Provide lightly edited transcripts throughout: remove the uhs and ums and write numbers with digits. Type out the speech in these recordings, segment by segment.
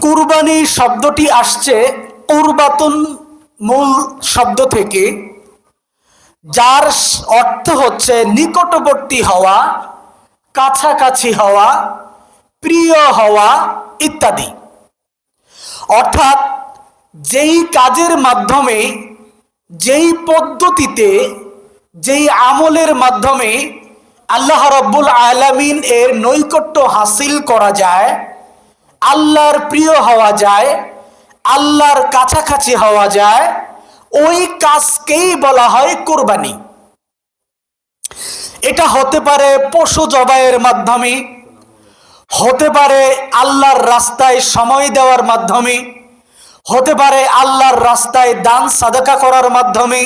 কুরবানি শব্দটি আসছে কুরবাতুন মূল শব্দ থেকে, যার অর্থ হচ্ছে নিকটবর্তী হওয়া, কাছাকাছি হওয়া, প্রিয় হওয়া ইত্যাদি। অর্থাৎ যেই কাজের মাধ্যমে, যেই পদ্ধতিতে, যেই আমলের মাধ্যমে আল্লাহ রাব্বুল আলামিন এর নৈকট্য হাসিল করা যায়, আল্লাহর প্রিয় হওয়া যায়, আল্লাহর কাছাকাছি হওয়া যায়, ওই কাজকেই বলা হয় কুরবানি। এটা হতে পারে পশু জবাইয়ের মাধ্যমে, হতে পারে আল্লাহর রাস্তায় সময় দেওয়ার মাধ্যমে, হতে পারে আল্লাহর রাস্তায় দান সাদাকা করার মাধ্যমে,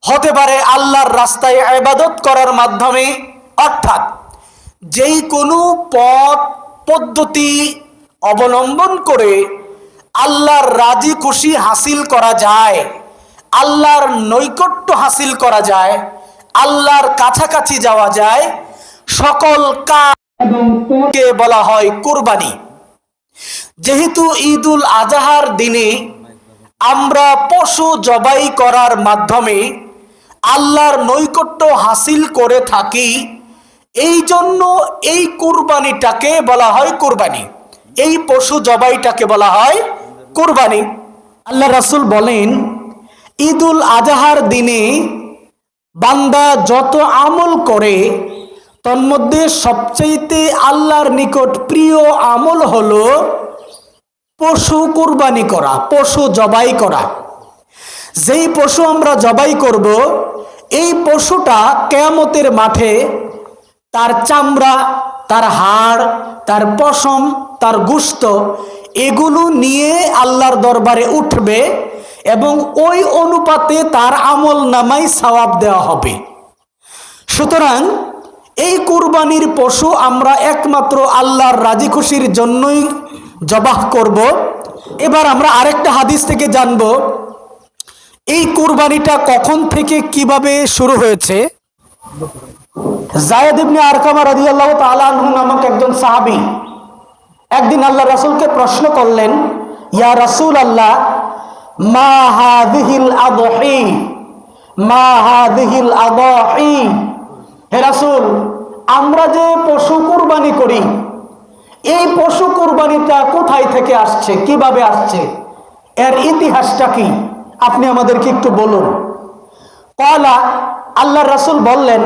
হতে পারে আল্লাহর রাস্তায় ইবাদত করার মাধ্যমে। অর্থাৎ যেই কোনো পথ পদ্ধতি অবলম্বন করে আল্লাহর রাজি খুশি হাসিল করা যায়, আল্লাহর নৈকট্য হাসিল করা যায়, আল্লাহর কাছাকাছি যাওয়া যায়, সকল কাজ কে বলা হয় কুরবানি। যেহেতু ঈদুল আজহার দিনে আমরা পশু জবাই করার মাধ্যমে আল্লাহর নৈকট্য হাসিল করে থাকি, এই জন্য এই কুরবানিটাকে বলা হয় কুরবানি, এই পশু জবাইটাকে বলা হয় কুরবানি। আল্লাহ রাসূল বলেন, ঈদুল আজহার দিনে বান্দা যত আমল করে তন্মধ্যে সবচাইতে আল্লাহর নিকট প্রিয় আমল হলো পশু কুরবানি করা, পশু জবাই করা। যেই পশু আমরা জবাই করব, এই পশুটা কিয়ামতের মাঠে তার চামড়া, তার হাড়, তার পশম, তার গোশত এগুলো নিয়ে আল্লাহর দরবারে উঠবে এবং ওই অনুপাতে তার আমল নামায় সওয়াব দেওয়া হবে। সুতরাং এই কুরবানির পশু আমরা একমাত্র আল্লাহর রাজি খুশির জন্যই জবাহ করব। এবার আমরা আরেকটা হাদিস থেকে জানব এই কুরবানিটা কখন থেকে কিভাবে শুরু হয়েছে। যায়েদ ইবনে আরকামা রাদিয়াল্লাহু তাআলা আনহু নামক একজন সাহাবী একদিন আল্লাহ রাসূলকে প্রশ্ন করলেন, ইয়া রাসূলুল্লাহ, মা হাযিহিল আদহি, মা হাযিহিল আদাহি। হে রাসূল, আমরা যে পশু কুরবানি করি, এই পশু কুরবানিটা কোথায় থেকে আসছে, কিভাবে আসছে, এর ইতিহাসটা কি, আপনি আমাদেরকে একটু বলুন। ক্বালা, আল্লাহর রাসূল বললেন,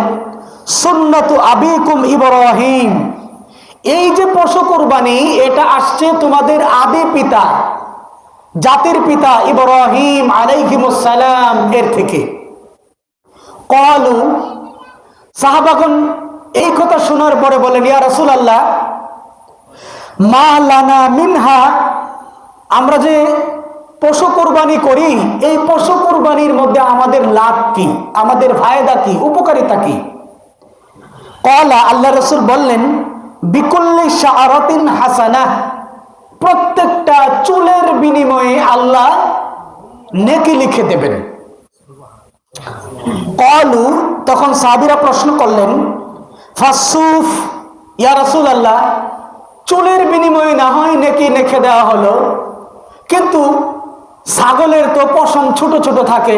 সুন্নাতু আবিকুম ইব্রাহিম। এই যে পশু কুরবানি, এটা আসছে তোমাদের আদি পিতা, জাতির পিতা ইব্রাহিম আলাইহিমুস সালাম এর থেকে। ক্বালু, সাহাবাগণ এই কথা শোনার পরে বলেন, ইয়া রাসূলুল্লাহ, মা লানা মিনহা, আমরা যে পশু কুরবানি করি, এই পশু কুরবানির মধ্যে আমাদের লাভ কি, আমাদের ফায়দা কি, উপকারিতা কি। ক্বালা, আল্লাহ রাসূল বললেন, বিকুল্লি শাআরাতিন হাসানাহ, প্রত্যেকটা চুলের বিনিময়ে আল্লাহ নেকি লিখে দেবেন। ক্বালু, তখন সাহাবীরা প্রশ্ন করলেন, ফাসুফ, ইয়া রাসূলুল্লাহ, চুলের বিনিময়ে না হয় নেকি লিখে দেওয়া হলো, কিন্তু ছাগলের তো পশম ছোট ছোট থাকে,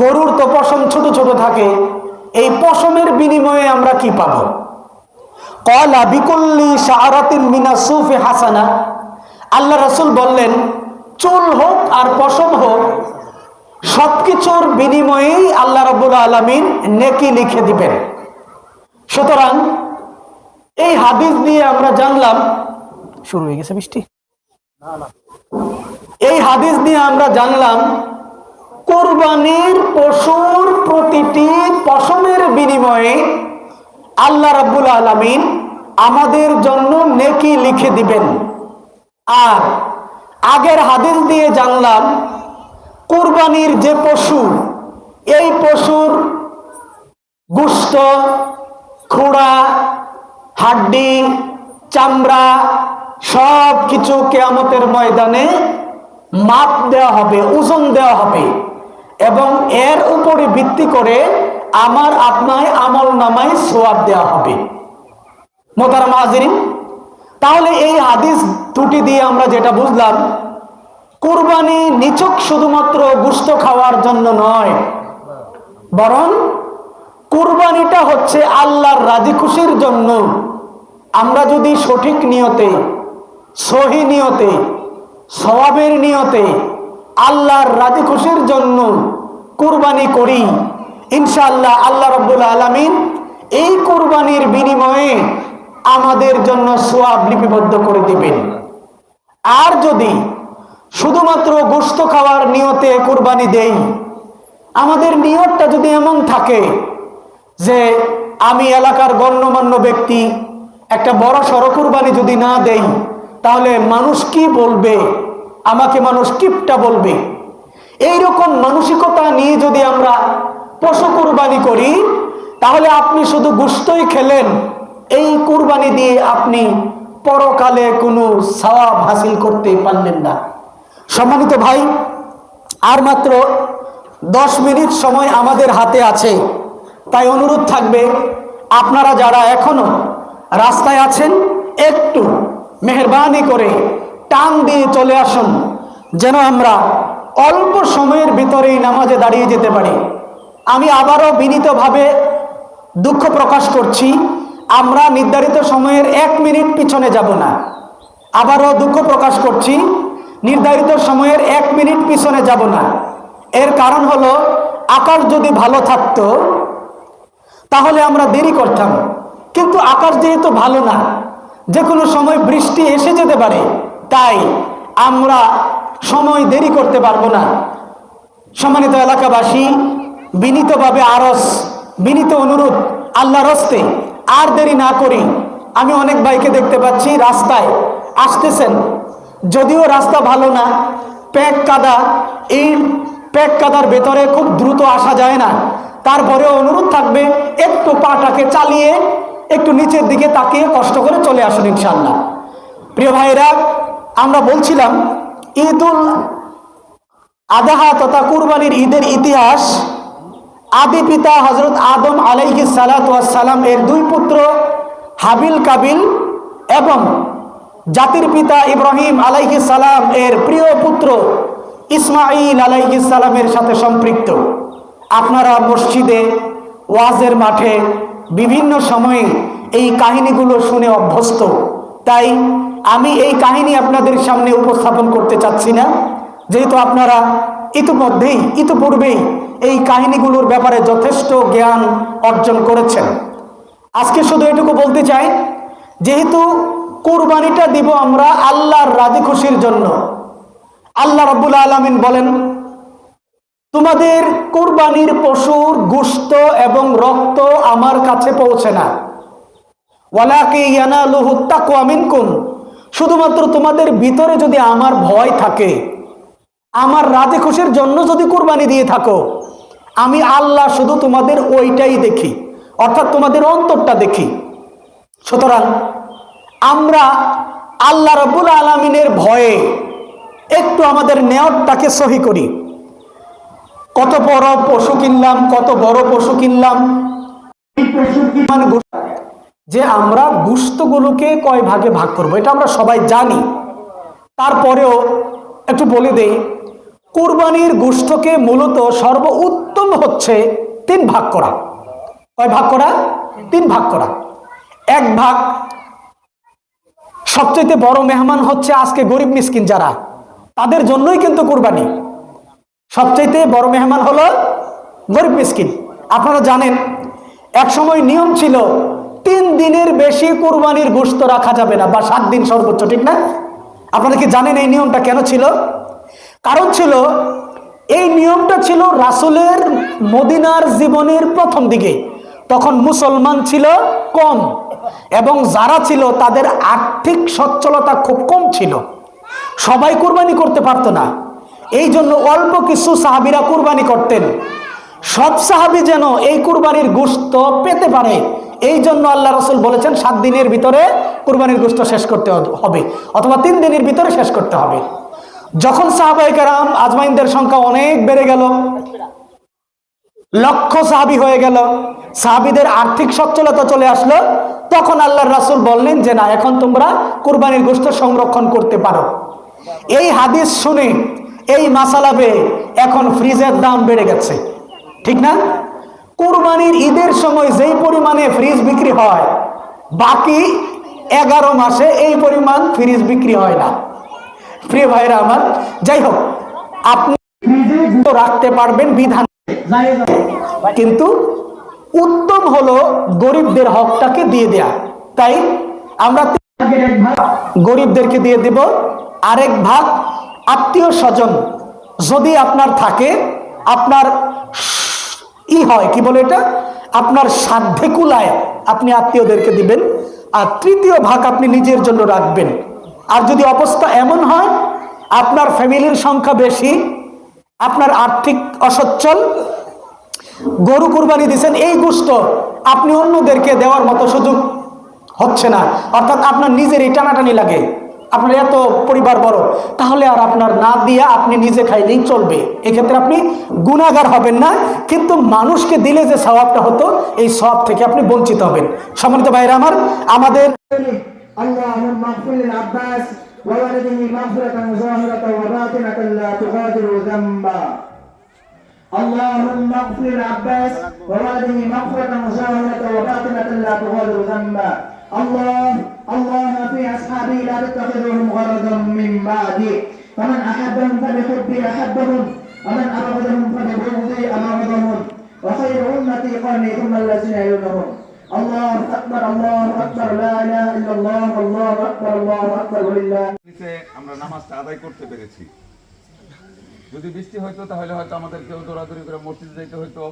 গরুর তো পশম ছোট ছোট থাকে, এই পশমের বিনিময়ে আমরা কি পাবো। ক্বালা বিকুল্লি শাআরাতিন মিনাস সুফি হাসানা, আল্লাহ রাসূল বললেন, চুল হোক আর পশম হোক, সবকিছুর বিনিময়েই আল্লাহ রাব্বুল আলামিন নেকি লিখে দিবেন। সুতরাং এই হাদিস দিয়ে আমরা জানলাম, শুরু হয়ে গেছে বৃষ্টি, এই হাদিস দিয়ে আমরা জানলাম কুরবানির পশুর প্রতিটি পশমের বিনিময়ে আল্লাহ রাব্বুল আলামিন আমাদের জন্য নেকি লিখে দিবেন। আর আগের হাদিস দিয়ে জানলাম কুরবানির যে পশু, এই পশুর গোশত, খুড়া, হাড্ডি, চামড়া সব কিছু কিয়ামতের ময়দানে মাপ দেওয়া হবে, ওজন দেওয়া হবে এবং এর উপরে ভিত্তি করে আমার আপনার আমল নামায় সওয়াব দেওয়া হবে। মোহতারাম হাজিরিন, তাহলে এই হাদিস দুটি দিয়ে আমরা যেটা বুঝলাম, কুরবানি নিছক শুধুমাত্র গোশত খাওয়ার জন্য নয়, বরং কুরবানিটা হচ্ছে আল্লাহর রাজি খুশির জন্য। আমরা যদি সঠিক নিয়তে, সহি নিয়তে, সওয়াবের নিয়তে আল্লাহর রাজি খুশির জন্য কুরবানি করি, ইনশাআল্লাহ আল্লাহ রাব্বুল আলামিন এই কুরবানির বিনিময়ে আমাদের জন্য সওয়াব লিপিবদ্ধ করে দিবেন। আর যদি শুধুমাত্র গোশত খাওয়ার নিয়তে কুরবানি দেই, আমাদের নিয়তটা যদি এমন থাকে যে আমি এলাকার গণ্যমান্য ব্যক্তি, একটা বড় সড়ো কুরবানি যদি না দেই তাহলে মানুষ কি বলবে, আমাকে মানুষ কিপটা বলবে, এইরকম মানসিকতা নিয়ে যদি আমরা পশু কুরবানি করি, তাহলে আপনি শুধু গোশতই খেলেন, এই কুরবানি দিয়ে আপনি পরকালে কোনো সওয়াব হাসিল করতে পারলেন না। সম্মানিত ভাই, আর মাত্র 10 মিনিট সময় আমাদের হাতে আছে, তাই অনুরোধ থাকবে আপনারা যারা এখনো রাস্তায় আছেন একটু মেহেরবানি করে টান দিয়ে চলে আসুন, যেন আমরা অল্প সময়ের ভিতরেই নামাজে দাঁড়িয়ে যেতে পারি। আমি আবারও বিনীতভাবে দুঃখ প্রকাশ করছি, আমরা নির্ধারিত সময়ের 1 মিনিট পিছনে যাব না। আবারও দুঃখ প্রকাশ করছি, নির্ধারিত সময়ের 1 মিনিট পিছনে যাব না। এর কারণ হলো, আকাশ যদি ভালো থাকতো তাহলে আমরা দেরি করতাম, কিন্তু আকাশ যেহেতু ভালো না, যে কোনো সময় বৃষ্টি এসে যেতে পারে, তাই আমরা সময় দেরি করতে পারবো না। সম্মানিত এলাকাবাসী, বিনীতভাবে আরজ, বিনীত অনুরোধ আল্লাহর হস্তে আর দেরি না করি। আমি অনেক ভাইকে দেখতে পাচ্ছি রাস্তায় আসতেছেন, যদিও রাস্তা ভালো না, প্যাক কাদা, এই প্যাক কাদার ভেতরে খুব দ্রুত আসা যায় না, তারপরেও অনুরোধ থাকবে একটু পাটাকে চালিয়ে একটু নিচের দিকে তাকিয়ে কষ্ট করে চলে আসুন ইনশাআল্লাহ। প্রিয় ভাইরা, আমরা বলছিলাম ঈদুল আদাহা তথা কুরবানির ঈদের ইতিহাস। আদি পিতা হযরত আদম আলাইহিস সালাতু ওয়াস সালাম এর 2 পুত্র হাবিল কাবিল এবং জাতির পিতা ইব্রাহিম আলাইহিস সালাম এর প্রিয় পুত্র ইসমাঈল আলাইহিস সালামের সাথে সম্পৃক্ত। আপনারা মসজিদে, ওয়াজের মাঠে বিভিন্ন সময়ে এই কাহিনীগুলো শুনে অভ্যস্ত, তাই আমি এই কাহিনী আপনাদের সামনে উপস্থাপন করতে চাচ্ছি না, যেহেতু আপনারা ইতিপূর্বেই এই কাহিনীগুলোর ব্যাপারে যথেষ্ট জ্ঞান অর্জন করেছেন। আজকে শুধু এটুকু বলতে চাই, যেহেতু কুরবানিটা দিব আমরা আল্লাহর রাজি খুশির জন্য। আল্লাহ রাব্বুল আলামিন বলেন, তোমাদের কুরবানির পশুর গোশত এবং রক্ত আমার কাছে পৌঁছে না, ওয়ালাকিন ইয়ানালুহুত তাকওয়া মিনকুম, শুধুমাত্র তোমাদের ভিতরে যদি আমার ভয় থাকে, আমার রাজি খুশির জন্য যদি কুরবানি দিয়ে থাকো, আমি আল্লাহ শুধু তোমাদের ওইটাই দেখি, অর্থাৎ তোমাদের অন্তরটা দেখি। সুতরাং আমরা আল্লাহ রাব্বুল আলামিনের ভয়ে একটু আমাদের নিয়তটাকে সহি করি। কত বড় পশু কিনলাম, কত বড় পশু কিনলাম, যে আমরা গোশতগুলোকে কয় ভাগে ভাগ করব এটা আমরা সবাই জানি। তারপরেও একটু বলে দেই, কুরবানির গোশতকে মূলত সর্বোত্তম হচ্ছে 3 ভাগ করা। কয় ভাগ করা? 3 ভাগ করা। 1 ভাগ সবচেয়ে বড় মেহমান হচ্ছে আজকে গরিব মিসকিন যারা, তাদের জন্যই কিন্তু কুরবানি। সবচেয়ে বড় মেহমান হলো গরিব মিসকিন। আপনারা জানেন এক সময় নিয়ম ছিল 3 দিনের বেশি কুরবানির গোশত রাখা যাবে না, বা 7 দিন সর্বোচ্চ, ঠিক না? আপনারা কি জানেন এই নিয়মটা কেন ছিল? কারণ ছিল, এই নিয়মটা ছিল রাসূলের মদিনার জীবনের প্রথম দিকে। তখন মুসলমান ছিল কম এবং যারা ছিল তাদের আর্থিক সচ্ছলতা খুব কম ছিল, সবাই কুরবানি করতে পারতো না। এই জন্য অল্প কিছু সাহাবীরা কুরবানি করতেন। সব সাহাবী যেন এই কুরবানির গোশত পেতে পারে, এই জন্য আল্লাহ রাসূল বলেছেন 7 দিনের ভিতরে কুরবানির গোশত শেষ করতে হবে, অথবা 3 দিনের ভিতরে শেষ করতে হবে। যখন সাহাবায়ে কেরাম আজমাইনদের সংখ্যা অনেক বেড়ে গেল, লক্ষ সাহাবী হয়ে গেল, সাহাবীদের আর্থিক সচ্ছলতা চলে আসলো, তখন আল্লাহর রাসূল বললেন যে না, এখন তোমরা কুরবানির গোশত সংরক্ষণ করতে পারো। এই হাদিস শুনে, এই মাসালা পেয়ে এখন ফ্রিজের দাম বেড়ে গেছে, ঠিক না? কুরবানির ঈদের সময় যেই পরিমাণে ফ্রিজ বিক্রি হয়, বাকি 11 মাসে এই পরিমাণ ফ্রিজ বিক্রি হয় না। প্রিয় ভাইরা আমার, যাই হোক, আপনি ফ্রিজে রাখতে পারবেন বিধান, কিন্তু উত্তম হলো গরিবদের হকটাকে দিয়ে দেয়া। তাই আমরা গরিবদেরকে দিয়ে দিব, আরেক ভাগ আত্মীয় স্বজন যদি আপনার থাকে, আপনার হয় কি বলে এটা, আপনার সাধ্যে কুলায় আপনি আত্মীয়দেরকে দিবেন, আর তৃতীয় ভাগ আপনি নিজের জন্য রাখবেন। আর যদি অবস্থা এমন হয় আপনার ফ্যামিলির সংখ্যা বেশি, আপনার আর্থিক অসচ্ছল, গরু কুরবানি দিচ্ছেন, এই গোশত আপনি অন্যদেরকে দেওয়ার মতো সুযোগ হচ্ছে না, অর্থাৎ আপনার নিজের এই টানাটানি লাগে, আপনার এত পরিবার বড়, তাহলে আর আপনার না দিয়া আপনি নিজে খাইলেই চলবে। এক্ষেত্রে আপনি গুনাহগার হবেন না, কিন্তু মানুষকে দিলে যে সওয়াবটা হতো, এই সওয়াব থেকে আপনি বঞ্চিত হবেন। সম্মানিত ভাইরা আমার, আমাদের আল্লাহুম্মা ইগফির লিল আব্বাস ওয়া ওয়ালিদিহি মাগফিরাতান যাহিরাতান ওয়া বাতিনাতান লা তুগাদিরু যামবা। اللهم اغفر العباس وولده مغفرة ظاهرة وباطنة لا تغادر ذنبا. الله في أصحابي لا تتخذهم غرضا من بعدي، فمن أحبهم فبحبي أحبهم ومن أبغضهم فببغضي أبغضهم، وخير أمتي قرني ثم الذين يلونهم. الله أكبر لا إله إلا الله، الله أكبر ولله। আমরা নামাজটা আদায় করতে পেরেছি। যদি বৃষ্টি হইতো তাহলে হয়তো আমাদের কেউ দৌড়াদৌড়ি করে মসজিদে যেতে হইতো,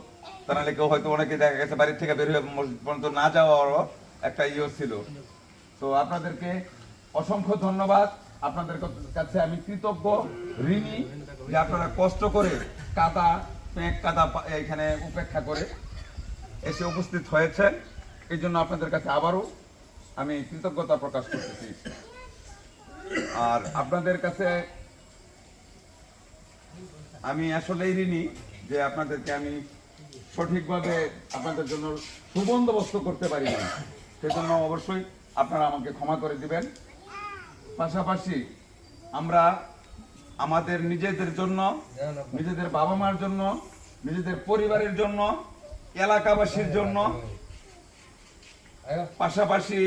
তাহলে কেউ হয়তো অনেকে দেখা গেছে বাড়ির থেকে বের হয়ে মসজিদ পর্যন্ত না যাওয়ারও একটা ছিল। তো আপনাদেরকে অসংখ্য ধন্যবাদ, আপনাদের কাছে আমি কৃতজ্ঞ, ঋণী, যে আপনারা কষ্ট করে কাদা এখানে উপেক্ষা করে এসে উপস্থিত হয়েছেন। এই জন্য আপনাদের কাছে আবারও আমি কৃতজ্ঞতা প্রকাশ করতেছি। আর আপনাদের কাছে আমি আসলেই ঋণী যে আপনাদেরকে আমি সঠিকভাবে আপনাদের জন্য সুবন্দোবস্ত করতে পারি না, সেজন্য অবশ্যই আপনারা আমাকে ক্ষমা করে দিবেন। পাশাপাশি আমরা আমাদের নিজেদের জন্য, নিজেদের বাবা মার জন্য, নিজেদের পরিবারের জন্য, এলাকাবাসীর জন্য, পাশাপাশি